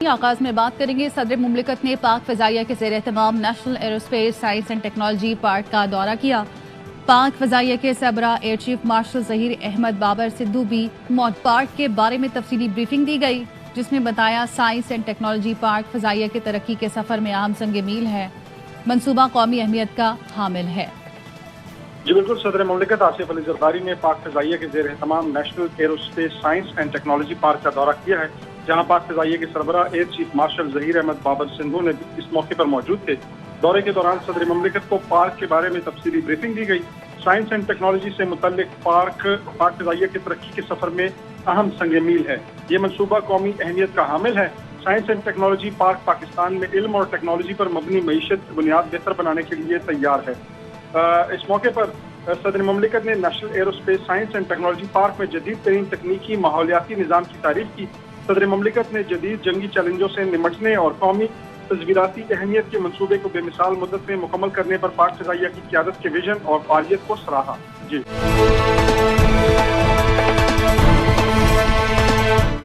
आगाज में बात करेंगे। सदर मुमलिकत ने पाक फ़ज़ाइया के ज़ेर एहतमाम national aerospace science and technology park का दौरा किया। पाक फ़ज़ाइया के सरबराह air chief marshal Zaheer Ahmad Babar Sidhu भी पार्क के बारे में तफसीली ब्रीफिंग दी गई, जिसमें बताया साइंस एंड टेक्नोलॉजी पार्क फ़ज़ाइया के तरक्की के सफ़र में अहम संग मील है, मनसूबा कौमी अहमियत का हामिल है। जी बिल्कुल, सदर मुमलिकत आसिफ अली ज़रदारी ने पाक फ़ज़ाइया के ज़ेर एहतमाम national aerospace science and technology park का दौरा किया है, जहां पाक फ़ज़ाइया के सरबराह air chief marshal Zaheer Ahmad Babar Sidhu ने इस मौके पर मौजूद थे। दौरे के दौरान सदर मुमलिकत को पार्क के बारे में तफसीली ब्रीफिंग दी गई। साइंस एंड टेक्नोलॉजी से मुतल्लिक पाक फ़ज़ाइया की तरक्की के सफर में अहम संग मील है। ये मनसूबा कौमी अहमियत का हामिल है। Science and technology park Pakistan में इल्म और टेक्नोलॉजी पर मबनी मईशत की बुनियाद बेहतर बनाने के लिए तैयार है। इस मौके पर सदर मुमलिकत ने national aerospace science and technology park में जदीद तरीन तकनीकी माहौलियाती निज़ाम की तारीफ की। सदर मुमलिकत ने जदीद जंगी चैलेंजों से निमटने और कौमी तस्वीराती अहमियत के मनसूबे को बेमिसाल मुद्दत में मुकम्मल करने पर पाक फ़ज़ाइया की क़यादत के विजन और फ़ालियत को सराहा। जी।